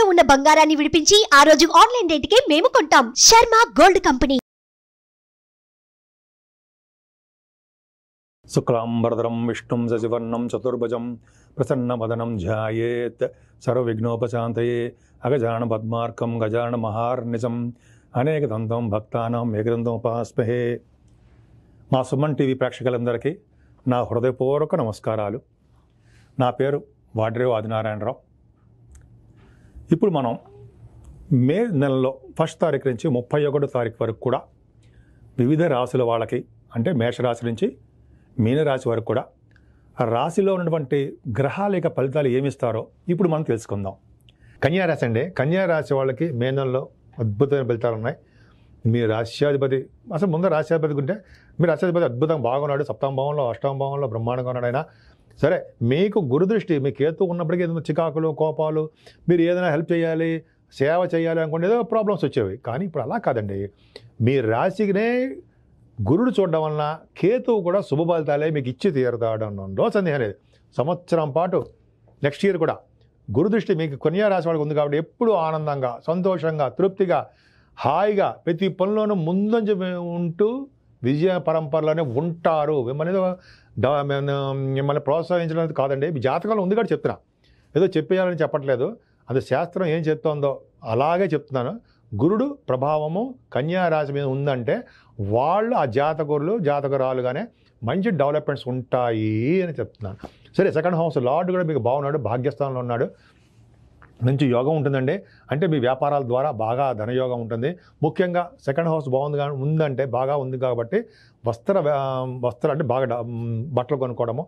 తాకట్టులో ఉన్న బంగారాన్ని విడిపించి ఆ రోజు ఆన్లైన్ రేటుకే మేము కొంటాం. Sharma gold company. శుక్లాంబరధరం విష్ణుం శశివర్ణం చతుర్భుజం ప్రసన్నవదనం ధ్యాయేత్ సర్వవిఘ్నోపశాంతయే అగజాన పద్మార్కం గజాన మహార్నిశం అనేకదంతం భక్తానాం ఏకదంతం ఉపాస్మహే. మా సుమన్ టీవీ ప్రేక్షకులందరికీ నా హృదయపూర్వక నమస్కారాలు. నా పేరు వాడ్రేవు ఆదినారాయణరావు. ఇప్పుడు మనం మే నెలలో 1 తారీఖు నుంచి 31 తారీఖు వరకు కూడా వివిధ రాశుల వాళ్ళకి, అంటే మేషరాశి నుంచి మీనరాశి వరకు కూడా ఆ రాశిలో ఉన్నటువంటి గ్రహాల యొక్క ఫలితాలు ఏమిస్తారో ఇప్పుడు మనం తెలుసుకుందాం. కన్యారాశి అండి. కన్యారాశి వాళ్ళకి మే నెలలో అద్భుతమైన ఫలితాలు ఉన్నాయి. మీ రాశ్యాధిపతి, అసలు ముందు రాశ్యాధిపతి ఉంటే మీ రాశ్యాధిపతి అద్భుతంగా బాగున్నాడు. 7వ భావంలో 8వ భావంలో బ్రహ్మాండంగా ఉన్నాడు ఆయన. సరే, మీకు గురుదృష్టి, మీ కేతు ఉన్నప్పటికీ ఏదైనా చికాకులు, కోపాలు, మీరు ఏదైనా హెల్ప్ చేయాలి, సేవ చేయాలి అనుకుంటే ఏదో ప్రాబ్లమ్స్ వచ్చేవి. కానీ ఇప్పుడు అలా కాదండి. మీ రాశికినే గురుడు చూడడం వలన కేతువు కూడా శుభ ఫలితాలే మీకు ఇచ్చి తీరుతాడు అన్నో సందేహం లేదు. సంవత్సరం పాటు నెక్స్ట్ ఇయర్ కూడా గురుదృష్టి మీకు కన్యా రాశి వాళ్ళకి ఉంది కాబట్టి ఎప్పుడూ ఆనందంగా, సంతోషంగా, తృప్తిగా, హాయిగా ప్రతి పనిలోనూ ముందంజ ఉంటూ విజయ పరంపరలోనే ఉంటారు. మిమ్మల్ని ప్రోత్సహించడం కాదండి, మీ జాతకంలో ఉంది కాబట్టి చెప్తున్నా. ఏదో చెప్పేయాలని చెప్పట్లేదు. అది శాస్త్రం ఏం చెప్తుందో అలాగే చెప్తున్నాను. గురుడు ప్రభావము కన్యా రాశి మీద ఉందంటే వాళ్ళు ఆ జాతకురాలుగానే మంచి డెవలప్మెంట్స్ ఉంటాయి అని చెప్తున్నాను. సరే, 2nd హౌస్ లార్డ్ కూడా మీకు బాగున్నాడు, భాగ్యస్థానంలో ఉన్నాడు. మంచి యోగం ఉంటుందండి. అంటే మీ వ్యాపారాల ద్వారా బాగా ధనయోగం ఉంటుంది. ముఖ్యంగా 2nd హౌస్ ఉందంటే బాగా ఉంది కాబట్టి వస్త్ర అంటే బాగా బట్టలు కొనుక్కోవడము,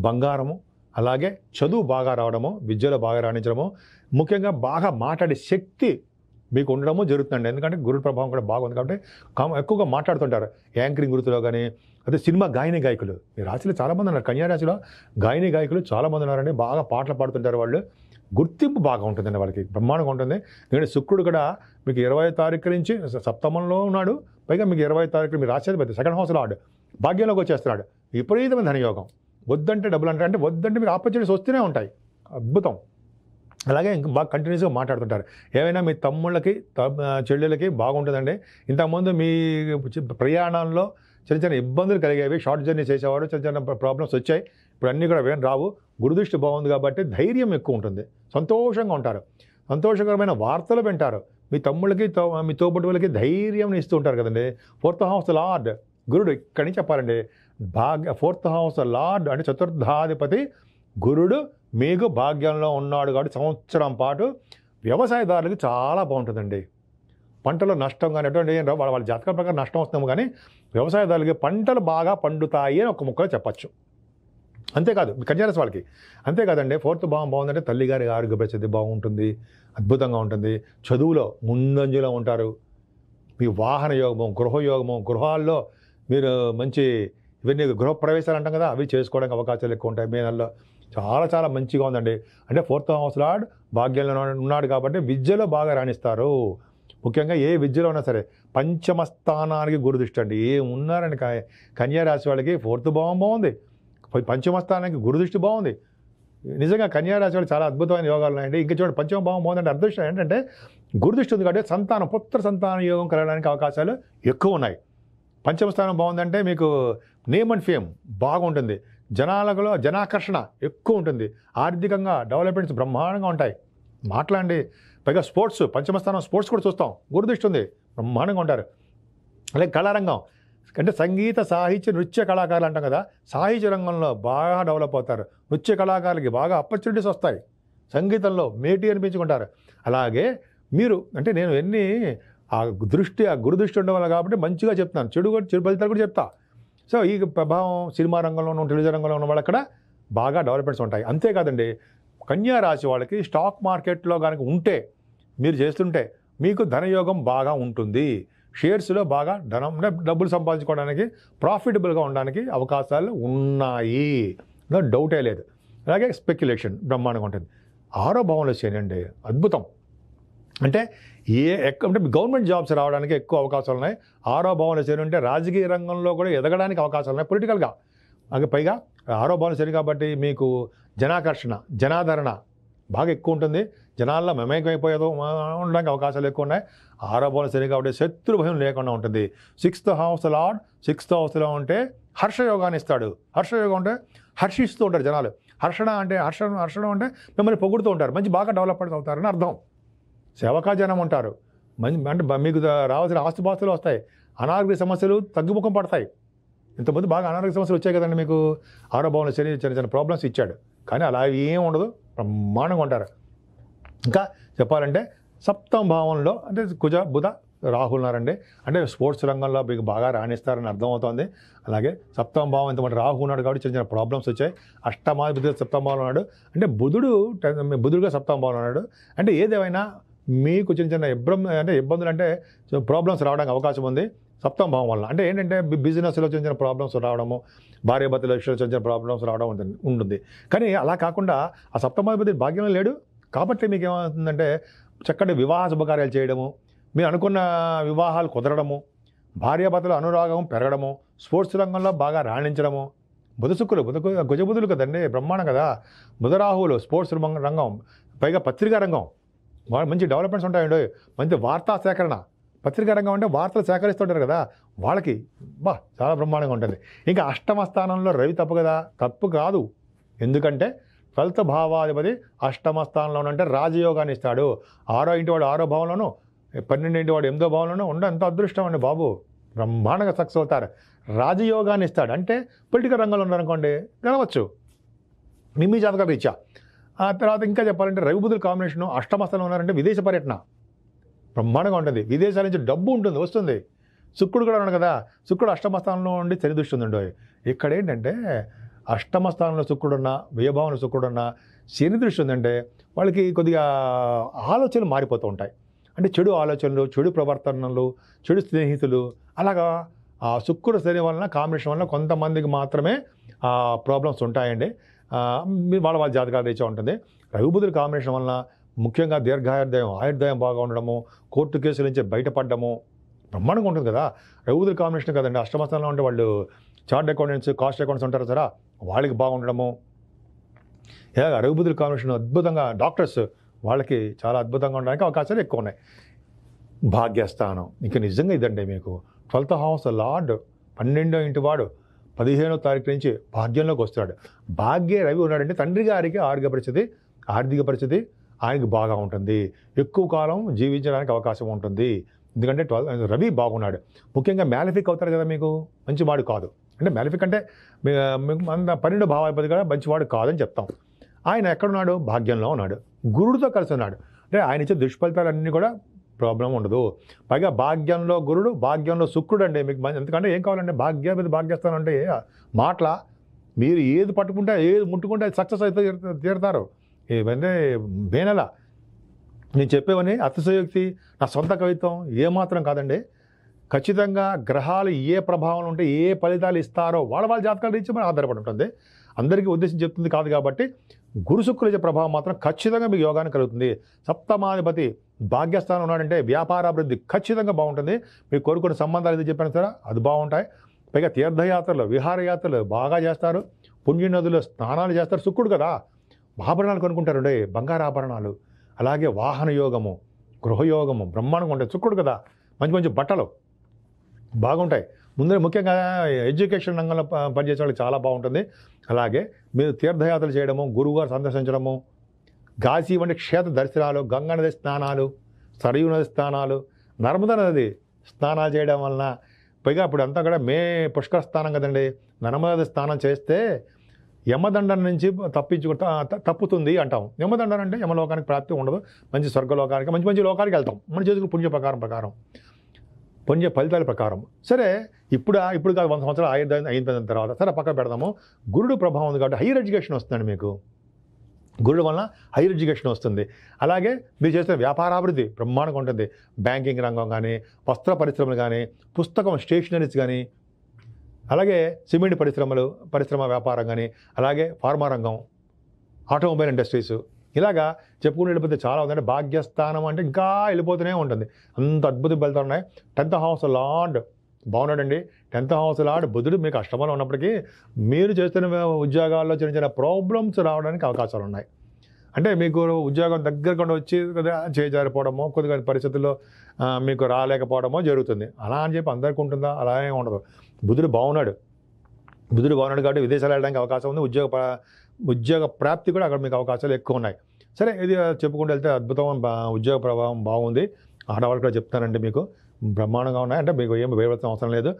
బంగారము, అలాగే చదువు బాగా రావడము, విద్యలో బాగా రాణించడము, ముఖ్యంగా బాగా మాట్లాడే శక్తి మీకు ఉండడము జరుగుతుందండి. ఎందుకంటే గురు ప్రభావం కూడా బాగుంది కాబట్టి ఎక్కువగా మాట్లాడుతుంటారు. యాంకరింగ్ వృత్తిలో కానీ, అదే సినిమా గాయకులు మీ రాశిలో చాలామంది ఉన్నారు. కన్యా రాశిలో గాయకులు చాలామంది ఉన్నారండి. బాగా పాటలు పాడుతుంటారు. వాళ్ళు గుర్తింపు బాగా ఉంటుందండి, వాళ్ళకి బ్రహ్మాండంగా ఉంటుంది. ఎందుకంటే శుక్రుడు కూడా మీకు 20వ తారీఖు నుంచి సప్తమంలో ఉన్నాడు. పైగా మీకు 20వ తారీఖు మీ రాశ్యాధిపతి 2nd హౌస్ లార్డ్ భాగ్యంలోకి వచ్చేస్తున్నాడు. విపరీతమైన ధనయోగం. వద్దంటే డబ్బులు అంటే వద్దంటే మీరు ఆపర్చునిటీస్ వస్తూనే ఉంటాయి. అద్భుతం. అలాగే ఇంకా బాగా కంటిన్యూస్గా మాట్లాడుతుంటారు. ఏమైనా మీ తమ్ముళ్ళకి చెల్లెలకి బాగుంటుందండి. ఇంతకుముందు మీ ప్రయాణంలో చిన్న ఇబ్బందులు కలిగేవి, షార్ట్ జర్నీ చేసేవారు, చిన్న ప్రాబ్లమ్స్ వచ్చాయి. ఇప్పుడు అన్నీ కూడా ఏం రావు. గురుదృష్టి బాగుంది కాబట్టి ధైర్యం ఎక్కువ ఉంటుంది, సంతోషంగా ఉంటారు, సంతోషకరమైన వార్తలు వింటారు. మీ తమ్ముళ్ళకి మీ తోబుట్టువులకి ధైర్యం ఇస్తూ ఉంటారు కదండి. 4th హౌస్ లార్డ్ గురుడు ఇక్కడి నుంచి చెప్పాలండి. 4th హౌస్ లార్డ్ అంటే చతుర్థాధిపతి గురుడు మీకు భాగ్యంలో ఉన్నాడు కాబట్టి సంవత్సరం పాటు వ్యవసాయదారులకు చాలా బాగుంటుందండి. పంటలో నష్టం కానీ ఎటువంటి వాళ్ళ జాతకం ప్రకారం నష్టం వస్తాము, కానీ వ్యవసాయదారులకి పంటలు బాగా పండుతాయి అని ఒక ముక్కలో చెప్పచ్చు. అంతేకాదు కన్యారాశి వాళ్ళకి అంతేకాదండి. 4th భావం బాగుందంటే తల్లిగారి ఆరోగ్య పరిస్థితి బాగుంటుంది, అద్భుతంగా ఉంటుంది. చదువులో ముందంజలో ఉంటారు. మీ వాహన యోగము, గృహయోగము, గృహాల్లో మీరు మంచి ఇవన్నీ గృహప్రవేశాలు అంటాం కదా, అవి చేసుకోవడానికి అవకాశాలు ఎక్కువ ఉంటాయి. మే నెలలో చాలా మంచిగా ఉందండి. అంటే 4th హౌస్ లార్డ్ భాగ్యంలో ఉన్నాడు కాబట్టి విద్యలో బాగా రాణిస్తారు. ముఖ్యంగా ఏ విద్యలో ఉన్నా సరే. 5వ స్థానానికి గురుదృష్టి అండి. ఏమున్నారండి కన్యా రాశి వాళ్ళకి 4th భావం బాగుంది, 5వ స్థానానికి గురుదృష్టి బాగుంది. నిజంగా కన్యా రాశి వాళ్ళు చాలా అద్భుతమైన యోగాలు ఉన్నాయండి. ఇంకా చూడండి, 5వ భావం బాగుందంటే అదృష్టం ఏంటంటే గురుదృష్టి ఉంది కాబట్టి పుత్ర సంతాన యోగం కలగడానికి అవకాశాలు ఎక్కువ ఉన్నాయి. 5వ స్థానం బాగుందంటే మీకు నేమ్ అండ్ ఫేమ్ బాగుంటుంది, జనాకర్షణ ఎక్కువ ఉంటుంది, ఆర్థికంగా డెవలప్మెంట్స్ బ్రహ్మాండంగా ఉంటాయి. మాట్లాడండి. పైగా స్పోర్ట్స్, 5వ స్థానం స్పోర్ట్స్ కూడా చూస్తాం, గురుదృష్టి ఉంది, బ్రహ్మాండంగా ఉంటారు. అలాగే కళారంగం అంటే సంగీత, సాహిత్య, నృత్య కళాకారులు అంటాం కదా, సాహిత్య రంగంలో బాగా డెవలప్ అవుతారు. నృత్య కళాకారులకి బాగా ఆపర్చునిటీస్ వస్తాయి. సంగీతంలో మేటి అనిపించుకుంటారు. అలాగే మీరు అంటే నేను ఆ గురుదృష్టి ఉండడం వల్ల కాబట్టి మంచిగా చెప్తున్నాను. చెడు ఫలితాలు కూడా చెప్తా. సో ఈ ప్రభావం సినిమా రంగంలోనూ, టెలివిజన్ రంగంలో ఉన్న వాళ్ళు అక్కడ బాగా డెవలప్మెంట్స్ ఉంటాయి. అంతేకాదండి, కన్యా రాశి వాళ్ళకి స్టాక్ మార్కెట్లో కనుక ఉంటే, మీరు చేస్తుంటే మీకు ధనయోగం బాగా ఉంటుంది. షేర్స్లో బాగా డబ్బులు సంపాదించుకోవడానికి, ప్రాఫిటబుల్గా ఉండడానికి అవకాశాలు ఉన్నాయి, డౌటే లేదు. అలాగే స్పెక్యులేషన్ బ్రహ్మాండంగా ఉంటుంది. 6వ భావంలో చేయండి, అద్భుతం. అంటే అంటే గవర్నమెంట్ జాబ్స్ రావడానికి ఎక్కువ అవకాశాలు ఉన్నాయి. 6వ భావంలో శని ఉంటే రాజకీయ రంగంలో కూడా ఎదగడానికి అవకాశాలు ఉన్నాయి పొలిటికల్గా. పైగా 6వ భావంలో శని కాబట్టి మీకు జనాకర్షణ, జనాదరణ, బాగా ఎక్కువ ఉంటుంది, జనాల్లో మమేకమైపోయేదో ఉండడానికి అవకాశాలు ఎక్కువ ఉన్నాయి. 6వ భావం శని కాబట్టి శత్రు భయం లేకుండా ఉంటుంది. 6th హౌస్ లార్డ్ 6th హౌస్లో ఉంటే హర్షయోగాన్ని ఇస్తాడు. హర్షయోగం అంటే హర్షిస్తూ ఉంటారు జనాలు. హర్షణం అంటే మిమ్మల్ని పొగుడుతూ ఉంటారు, మంచి బాగా డెవలప్ అవుతారని అర్థం. సేవకా జనం ఉంటారు, అంటే మీకు రావాల్సిన ఆస్తుపాస్తులు వస్తాయి, అనారోగ్య సమస్యలు తగ్గుముఖం పడతాయి. ఇంతకుముందు బాగా అనారోగ్య సమస్యలు వచ్చాయి కదండి మీకు, 6వ భావంలో శని చిన్న చిన్న ప్రాబ్లమ్స్ ఇచ్చాడు, కానీ అలా ఏం ఉండదు, బ్రహ్మాండంగా ఉంటారు. ఇంకా చెప్పాలంటే 7వ భావంలో అంటే కుజ బుధ రాహుల్ ఉన్నారండి, అంటే స్పోర్ట్స్ రంగంలో మీకు బాగా రాణిస్తారని అర్థమవుతుంది. అలాగే 7వ భావం ఇంతమంది రాహు ఉన్నాడు కాబట్టి చిన్న చిన్న ప్రాబ్లమ్స్ వచ్చాయి. అష్టమాధిపతి 7వ భావంలో ఉన్నాడు, అంటే బుధుడుగా 7వ భావంలో ఉన్నాడు. అంటే ఏదేమైనా మీకు చిన్న చిన్న ఇబ్బందులు అంటే ప్రాబ్లమ్స్ రావడానికి అవకాశం ఉంది 7వ భావం వల్ల. అంటే ఏంటంటే బిజినెస్లో చిన్న చిన్న ప్రాబ్లమ్స్ రావడము, భార్యాభర్తల విషయంలో చిన్న చిన్న ప్రాబ్లమ్స్ రావడం ఉంటుంది. కానీ అలా కాకుండా ఆ 7వ భాగ్యంలో లేడు కాబట్టి మీకు ఏమవుతుందంటే చక్కటి వివాహ శుభకార్యాలు చేయడము, మీరు అనుకున్న వివాహాలు కుదరడము, భార్యాభర్తల అనురాగం పెరగడము, స్పోర్ట్స్ రంగంలో బాగా రాణించడము. గుజబుధులు కదండి, బ్రహ్మాండం కదా. బుధరాహువులు స్పోర్ట్స్ రంగం, పైగా పత్రికా రంగం, మంచి డెవలప్మెంట్స్ ఉంటాయండి. మంచి వార్తా సేకరణ, పత్రికా రంగం అంటే వార్తలు సేకరిస్తుంటారు కదా, వాళ్ళకి చాలా బ్రహ్మాండంగా ఉంటుంది. ఇంకా 8వ స్థానంలో రవి తప్పు కాదు, ఎందుకంటే 12th భావాధిపతి 8వ స్థానంలో అంటే రాజయోగాన్ని ఇస్తాడు. 6వ ఇంటి వాడు 6వ భావంలోనూ, 12వ ఇంటి వాడు 8వ భావంలోనూ ఎంత అదృష్టం అండి బాబు, బ్రహ్మాండంగా సక్సెస్ అవుతారు. రాజయోగాన్ని ఇస్తాడు అంటే పొలిటికల్ రంగంలో ఉన్నారనుకోండి గెలవచ్చు మీ జాతకాల రీత్యా. ఆ తర్వాత ఇంకా చెప్పాలంటే రవి బుధుల కాంబినేషన్ 8వ స్థానంలో ఉన్నారంటే విదేశ పర్యటన బ్రహ్మాండంగా ఉంటుంది, విదేశాల నుంచి డబ్బు ఉంటుంది, వస్తుంది. శుక్రుడు కూడా ఉన్నాడు కదా, శుక్రుడు 8వ స్థానంలో ఉండి శని దృష్టి ఉందండి. ఇక్కడ ఏంటంటే 8వ స్థానంలో శుక్రుడున్నా, వ్యయభావంలో శుక్రుడున్నా శని దృష్టి ఉందంటే వాళ్ళకి కొద్దిగా ఆలోచనలు మారిపోతూ ఉంటాయి. అంటే చెడు ఆలోచనలు, చెడు ప్రవర్తనలు, చెడు స్నేహితులు, అలాగా ఆ శుక్రుడు శని వలన కాంబినేషన్ వలన కొంతమందికి మాత్రమే ప్రాబ్లమ్స్ ఉంటాయండి. వాళ్ళ జాతకాల రీత్యా ఉంటుంది. రవి బుధుల కాంబినేషన్ వలన ముఖ్యంగా ఆయుర్దాయం బాగా ఉండడము, కోర్టు కేసుల నుంచి బయటపడడము బ్రహ్మాండంగా ఉంటుంది కదా. రవి బుధుల కాంబినేషన్ కదండి, 8వ స్థానంలో ఉంటే వాళ్ళు చార్ట్ అకౌంటెంట్స్, కాస్ట్ అకౌంట్స్ ఉంటారు సరే, వాళ్ళకి బాగుండడము. ఇలాగ రవి బుధుల కాంబినేషన్ అద్భుతంగా, డాక్టర్స్ వాళ్ళకి చాలా అద్భుతంగా ఉండడానికి అవకాశాలు ఎక్కువ ఉన్నాయి. భాగ్యస్థానం ఇంకా నిజంగా ఇదండి మీకు 12th హౌస్ లార్డ్ 12వ ఇంటి వాడు 15వ తారీఖు నుంచి భాగ్యంలోకి వస్తాడు. భాగ్య రవి ఉన్నాడంటే తండ్రి గారికి ఆర్థిక పరిస్థితి ఆయనకి బాగా ఉంటుంది, ఎక్కువ కాలం జీవించడానికి అవకాశం ఉంటుంది. ఎందుకంటే రవి బాగున్నాడు. ముఖ్యంగా మ్యాలిఫిక్ అవుతారు కదా, మీకు మంచివాడు కాదు. అంటే మ్యాలిఫిక్ అంటే 12వ భావాధిపతి కూడా మంచివాడు కాదని చెప్తాం. ఆయన ఎక్కడున్నాడు, భాగ్యంలో ఉన్నాడు, గురుడితో కలిసి ఉన్నాడు. అంటే ఆయన ఇచ్చే దుష్ఫలితాలన్నీ కూడా ప్రాబ్లం ఉండదు. పైగా భాగ్యంలో గురుడు, భాగ్యంలో శుక్రుడు అండి మీకు. ఎందుకంటే ఏం కావాలంటే భాగ్యస్థానం అంటే మాటల మీరు ఏది పట్టుకుంటే, ఏది ముట్టుకుంటే అది సక్సెస్ అయితే తీరుతారు. ఇవన్నీ బేనెల నేను చెప్పేవని అతిశయోక్తి, నా సొంత కవిత్వం ఏమాత్రం కాదండి. ఖచ్చితంగా గ్రహాలు ఏ ప్రభావం ఉంటే ఏ ఫలితాలు ఇస్తారో వాళ్ళ జాతకాల రీత్యా మనం ఆధారపడి ఉంటుంది. అందరికీ ఉద్దేశం చెప్తుంది కాదు కాబట్టి గురు శుక్రుల యొక్క ప్రభావం మాత్రం ఖచ్చితంగా మీకు యోగాన్ని కలుగుతుంది. 7వ భాగ్యస్థానం ఉన్నాడంటే వ్యాపారాభివృద్ధి ఖచ్చితంగా బాగుంటుంది. మీకు కోరుకున్న సంబంధాలు ఏది చెప్పాను సరే అది బాగుంటాయి. పైగా తీర్థయాత్రలు, విహారయాత్రలు బాగా చేస్తారు, పుణ్యనదులు స్నానాలు చేస్తారు. శుక్రుడు కదా, ఆభరణాలు కొనుక్కుంటారండి, బంగారు ఆభరణాలు. అలాగే వాహన యోగము, గృహయోగము బ్రహ్మాండంగా ఉంటాయి. శుక్రుడు కదా, మంచి మంచి బట్టలు బాగుంటాయి. ముందర ముఖ్యంగా ఎడ్యుకేషన్ రంగంలో పనిచేసే వాళ్ళకి చాలా బాగుంటుంది. అలాగే మీరు తీర్థయాత్రలు చేయడము, గురువుగారు సందర్శించడము, కాశీ వంటి క్షేత్ర దర్శనాలు, గంగా నది స్నానాలు, సరయూ నది స్నానాలు, నర్మదా నది స్నానాలు చేయడం వలన, పైగా ఇప్పుడు అంతా కూడా పుష్కర స్నానం కదండి, నర్మదా నది స్నానం చేస్తే యమదండం నుంచి తప్పుతుంది అంటాం. యమదండం అంటే యమలోకానికి ప్రాప్తి ఉండదు, మంచి స్వర్గలోకానికి, మంచి మంచి లోకానికి వెళ్తాం మన చేతులకు పుణ్య ప్రకారం పుణ్య ఫలితాల ప్రకారం. సరే ఇప్పుడు కాదు 100 సంవత్సరాలు అయిన తర్వాత సరే పక్కన పెడదాము. గురుడు ప్రభావం ఉంది కాబట్టి హైయర్ ఎడ్యుకేషన్ వస్తుందండి మీకు. గురుడు వలన హైయర్ ఎడ్యుకేషన్ వస్తుంది. అలాగే మీరు చేసే వ్యాపారాభివృద్ధి బ్రహ్మాండంగా ఉంటుంది. బ్యాంకింగ్ రంగం కానీ, వస్త్ర పరిశ్రమలు కానీ, పుస్తకం స్టేషనరీస్ కానీ, అలాగే సిమెంట్ పరిశ్రమ వ్యాపారం కానీ, అలాగే ఫార్మా రంగం, ఆటోమొబైల్ ఇండస్ట్రీస్, ఇలాగా చెప్పుకుని వెళ్ళిపోతే చాలా ఉందంటే భాగ్యస్థానం అంటే ఇంకా వెళ్ళిపోతూనే ఉంటుంది. అంత అద్భుతం ఫలితాలు ఉన్నాయి. 10th హౌస్ లార్డ్ బాగున్నాడండి. 10th హౌస్ లార్డ్ బుధుడు మీకు అష్టమంలో ఉన్నప్పటికీ మీరు చేస్తున్న ఉద్యోగాల్లో చిన్న చిన్న ప్రాబ్లమ్స్ రావడానికి అవకాశాలు ఉన్నాయి. అంటే మీకు ఉద్యోగం దగ్గరకుండా వచ్చి కొద్దిగా చేజారిపోవడమో కొద్దిగా పరిస్థితుల్లో మీకు రాలేకపోవడమో జరుగుతుంది. అలా అని చెప్పి అందరికీ ఉంటుందా? అలాగే ఉండదు. బుధుడు బాగున్నాడు కాబట్టి విదేశాలు వెళ్ళడానికి అవకాశం ఉంది. ఉద్యోగ ప్రాప్తి కూడా అక్కడ మీకు అవకాశాలు ఎక్కువ ఉన్నాయి. సరే, ఇది చెప్పుకుంటూ వెళ్తే అద్భుతం, ఉద్యోగ ప్రభావం బాగుంది. ఆడవాళ్ళు కూడా చెప్తానండి మీకు బ్రహ్మాండంగా ఉన్నాయి. అంటే మీకు ఏమి భయపడాల్సిన అవసరం లేదు.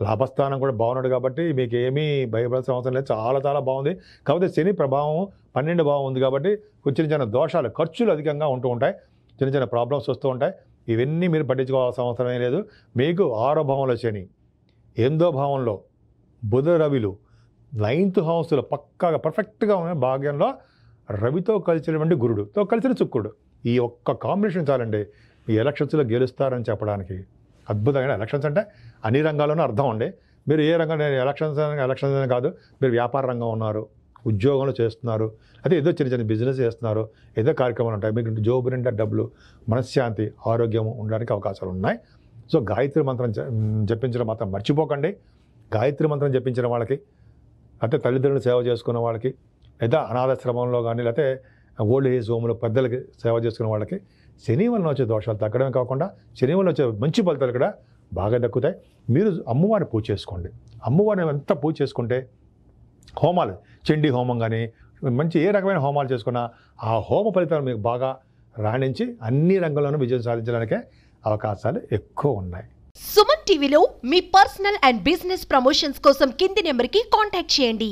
లాభస్థానం కూడా బాగున్నాడు కాబట్టి మీకు ఏమీ భయపడాల్సిన అవసరం లేదు. చాలా చాలా బాగుంది. కాకపోతే శని ప్రభావం 12 బాగుంది కాబట్టి చిన్న చిన్న దోషాలు, ఖర్చులు అధికంగా ఉంటూ ఉంటాయి. చిన్న చిన్న ప్రాబ్లమ్స్ వస్తూ ఉంటాయి. ఇవన్నీ మీరు పట్టించుకోవాల్సిన అవసరమే లేదు. మీకు 6వ భావంలో శని, 8వ భావంలో బుధ రవిలు, 9th హౌస్లో పక్కాగా పర్ఫెక్ట్గా ఉన్న భాగ్యంలో రవితో కలిసినటువంటి గురుడుతో కలిసిన శుక్రుడు. ఈ ఒక్క కాంబినేషన్ చాలండి ఈ ఎలక్షన్స్లో గెలుస్తారని చెప్పడానికి. అద్భుతమైన ఎలక్షన్స్ అంటే అన్ని రంగాల్లోనూ అర్థం అండి. మీరు ఏ రంగం, ఎలక్షన్స్ అనే కాదు, మీరు వ్యాపార రంగం ఉన్నారు, ఉద్యోగంలో చేస్తున్నారు, అదే ఏదో చిన్న చిన్న బిజినెస్ చేస్తున్నారు, ఏదో కార్యక్రమాలు ఉంటాయి, మీకు జోబు నిండా డబ్బులు, మనశ్శాంతి, ఆరోగ్యం ఉండడానికి అవకాశాలు ఉన్నాయి. సో గాయత్రి మంత్రం జపించడం మాత్రం మర్చిపోకండి. గాయత్రి మంత్రం జపించిన వాళ్ళకి, లేకపోతే తల్లిదండ్రులు సేవ చేసుకున్న వాళ్ళకి, లేదా అనాథాశ్రమంలో కానీ లేకపోతే ఓల్డ్ ఏజ్ హోమ్లో పెద్దలకి సేవ చేసుకున్న వాళ్ళకి శని వలన వచ్చే దోషాలు తగ్గడమే కాకుండా శని వలన వచ్చే మంచి ఫలితాలు కూడా బాగా దక్కుతాయి. మీరు అమ్మవారిని పూజ చేసుకోండి. అమ్మవారిని ఎంత పూజ చేసుకుంటే హోమాలు, చండీ హోమం కానీ మంచి ఏ రకమైన హోమాలు చేసుకున్నా ఆ హోమ ఫలితాలు మీకు బాగా రాణించి అన్ని రంగంలోనూ విజయం సాధించడానికే అవకాశాలు ఎక్కువ ఉన్నాయి. సుమన్ టీవీలో మీ పర్సనల్ అండ్ బిజినెస్ ప్రమోషన్స్ కోసం కింది నెంబర్కి కాంటాక్ట్ చేయండి.